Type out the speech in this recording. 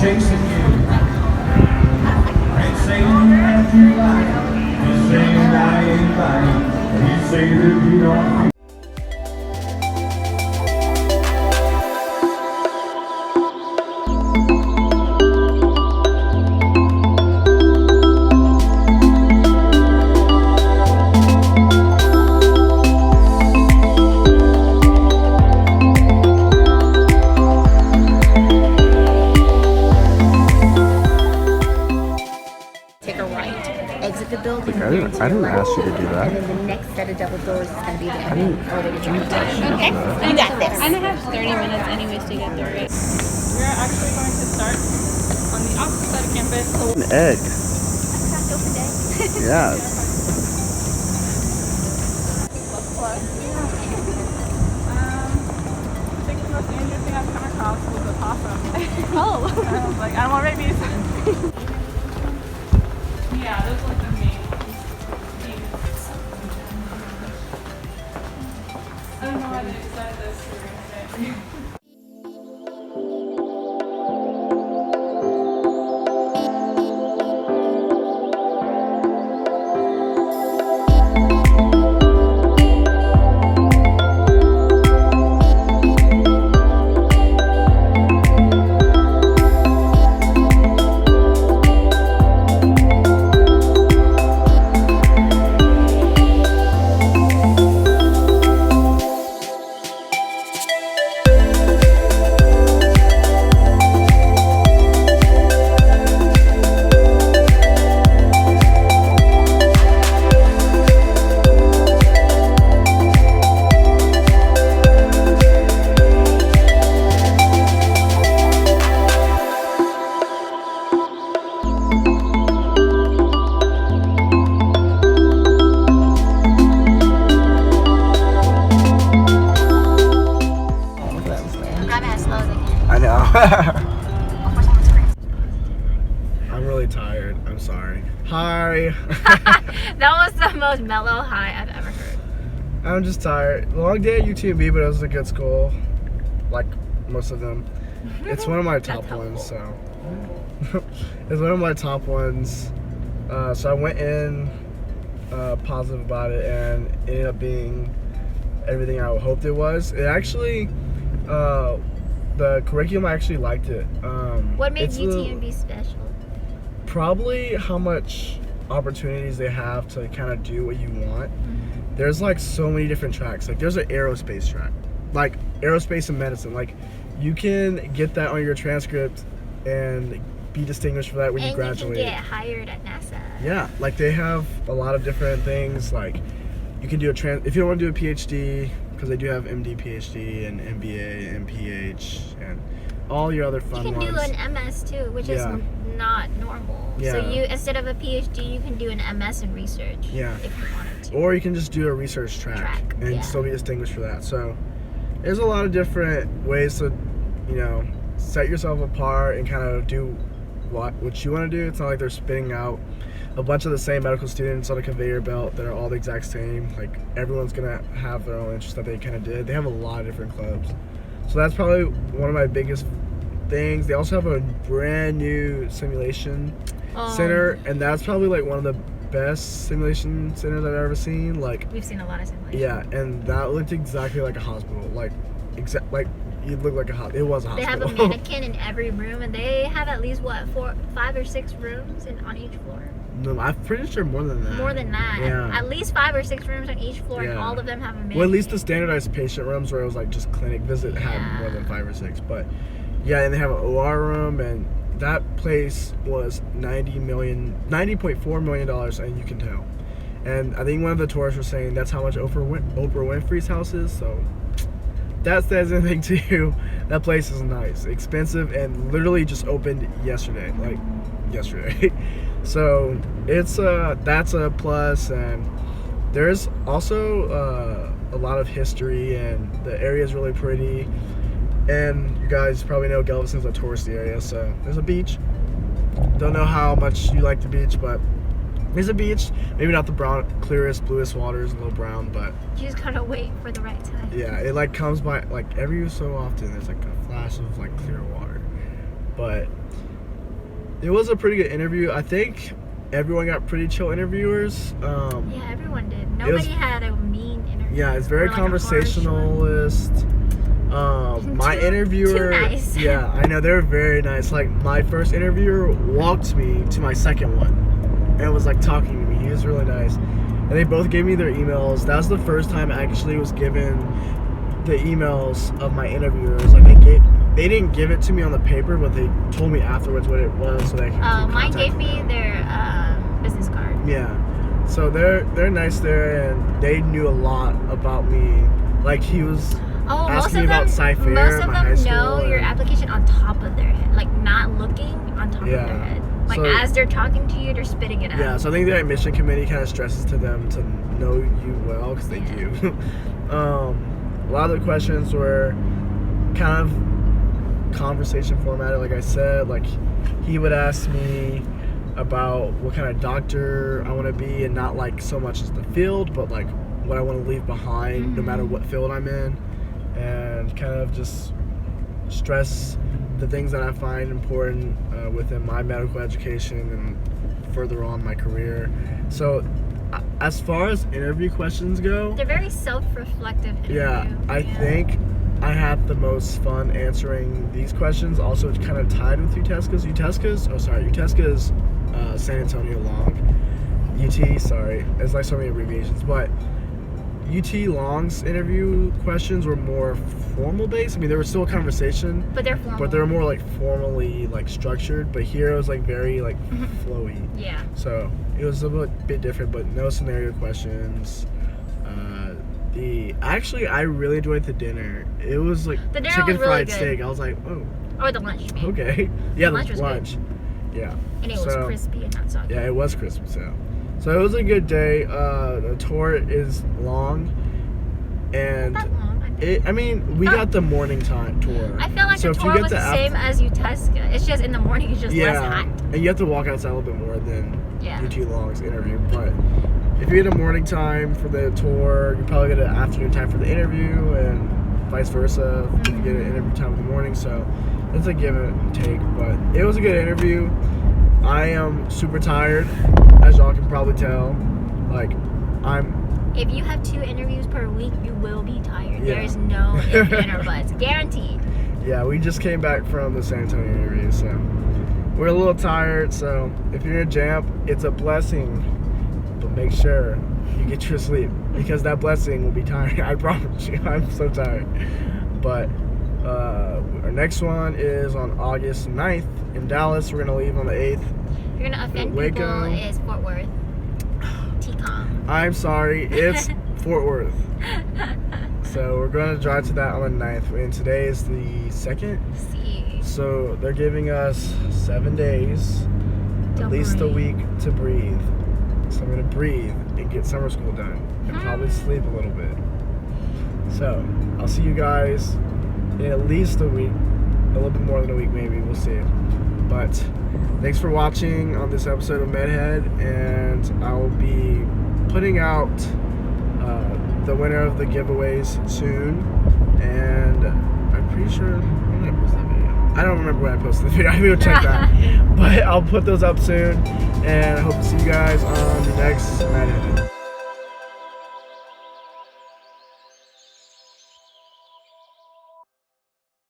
chasing you. Ain't saying that you like, just saying I ain't lying. You say that you don't. Exit the building. I didn't ask you to do that. And then the next set of double doors is going to be the elevator drive. Okay, you got this. And I have 30 minutes anyways to get through it. We're actually going to start on the opposite side of campus. An egg. Cracked open day. Yeah. I think the most dangerous thing I've come across was a possum. Oh. I was like, I don't want rabies. Yeah, those look the main ones. I don't know why they decided this to bring it. I'm really tired. I'm sorry. Hi. That was the most mellow hi I've ever heard. I'm just tired. Long day at UTMB, but it was a good school. Like most of them. It's one of my top ones, so. It's one of my top ones. So I went in positive about it and it ended up being everything I hoped it was. It actually, the curriculum, I actually liked it. What made UTMB special? Probably how much opportunities they have to kind of do what you want. There's like so many different tracks. Like there's an aerospace track, like aerospace and medicine. Like you can get that on your transcript and be distinguished for that when you graduate. And you can get hired at NASA. Yeah, like they have a lot of different things. Like you can do if you don't want to do a PhD, because they do have MD, PhD, and MBA, and PH, and all your other fun ones. You can do an MS too, which is not normal. Yeah. So you, instead of a PhD, you can do an MS in research. Yeah. If you wanted to. Or you can just do a research track and still be distinguished for that. So there's a lot of different ways to, you know, set yourself apart and kind of do what you want to do. It's not like they're spitting out a bunch of the same medical students on a conveyor belt that are all the exact same. Like everyone's gonna have their own interest that they kind of did. They have a lot of different clubs, so that's probably one of my biggest things. They also have a brand new simulation center, and that's probably like one of the best simulation centers I've ever seen. Like we've seen a lot of simulations. Yeah, and that looked exactly like a hospital. Like it looked like a hospital. It was a hospital. They have a mannequin in every room, and they have at least what 5 or 6 rooms on each floor. No, I'm pretty sure more than that. More than that. Yeah. At least 5 or 6 rooms on each floor, and all of them have a mannequin. Well, at least the standardized patient rooms where it was like just clinic visit had more than 5 or 6. But yeah, and they have an OR room, and that place was $90.4 million, and you can tell. And I think one of the tourists were saying that's how much Oprah Winfrey's house is. So that says anything to you. That place is nice, expensive, and literally just opened yesterday. Like yesterday. So it's that's a plus, and there's also a lot of history, and the area is really pretty. And you guys probably know Galveston's a touristy area, so there's a beach. Don't know how much you like the beach, but there's a beach. Maybe not the clearest, bluest waters, a little brown, but you just gotta wait for the right time. Yeah, it like comes by like every so often. There's like a flash of like clear water, but It was a pretty good interview. I think everyone got pretty chill interviewers. Yeah, everyone did. Nobody had a mean interview. Yeah, it's very or, like, a harsh one. conversationalist. My interviewer, too nice. yeah, I know, they're very nice. Like, my first interviewer walked me to my second one and was like talking to me. He was really nice, and they both gave me their emails. That was the first time I actually was given the emails of my interviewers. Like, they didn't give it to me on the paper, but they told me afterwards what it was, so they could keep Mine contact gave with me them. their business card. Yeah, so they're nice there, and they knew a lot about me. Like, he was Oh, asking me about Sci-Fair, most of my high them school, know your and- application on top of their head, like not looking on top Yeah. of their head. Like So- as they're talking to you, they're spitting it out. Yeah, so I think the admission committee kind of stresses to them to know you well, because they Yeah. do. A lot of the questions were kind of conversation formatted, like I said. Like, he would ask me about what kind of doctor I want to be, and not like so much as the field, but like what I want to leave behind, no matter what field I'm in, and kind of just stress the things that I find important within my medical education and further on my career. So as far as interview questions go, They're very self-reflective interview. yeah, I think I had the most fun answering these questions. Also, it's kind of tied with UTESCA's. UTESCA's San Antonio Long. UT, sorry. It's like so many abbreviations. But UT Long's interview questions were more formal based. I mean, there was still a conversation, But they're formal. but they were more like formally like structured. But here it was like very like flowy. Yeah. So it was a bit different, but no scenario questions. I really enjoyed the dinner. It was like The dinner chicken was really fried good. steak. I was like, oh, Or the lunch, maybe. okay. Yeah, The lunch the was lunch. Yeah. And it was So- crispy and not soggy. Yeah, it was crisp. So it was a good day. The tour is long, and Not that long. I think. we got the morning time tour. I feel like So the if you tour get was the same as UTESCA. It's just in the morning, it's just less Yeah, hot. and you have to walk outside a little bit more than Yeah. UT Long's interview. But if you get a morning time for the tour, you probably get an afternoon time for the interview, and vice versa if you get an interview time in the morning. So it's a give and take. But it was a good interview. I am super tired, as y'all can probably tell. Like, If you have 2 interviews per week, you will be tired. Yeah. There's no ifs, ands, or buts. Guaranteed. yeah, we just came back from the San Antonio interview, so we're a little tired. So if you're in Jamp, it's a blessing, but make sure you get your sleep, because that blessing will be tiring. I promise you, I'm so tired. But our next one is on August 9th in Dallas. We're gonna leave on the 8th. You're gonna offend Waco. people. Is Fort Worth. TCOM. I'm sorry, it's Fort Worth. So we're gonna drive to that on the 9th, and today is the 2nd. See. So they're giving us 7 days, To at least a breathe. week to breathe. So I'm gonna breathe and get summer school done, and probably sleep a little bit. So I'll see you guys in at least a week, a little bit more than a week maybe, we'll see. But thanks for watching on this episode of MedHead, and I will be putting out the winner of the giveaways soon, and I'm pretty sure when did I post that video? I don't remember when I posted the video. I will check that, but I'll put those up soon, and I hope to see you guys on the next MedHead.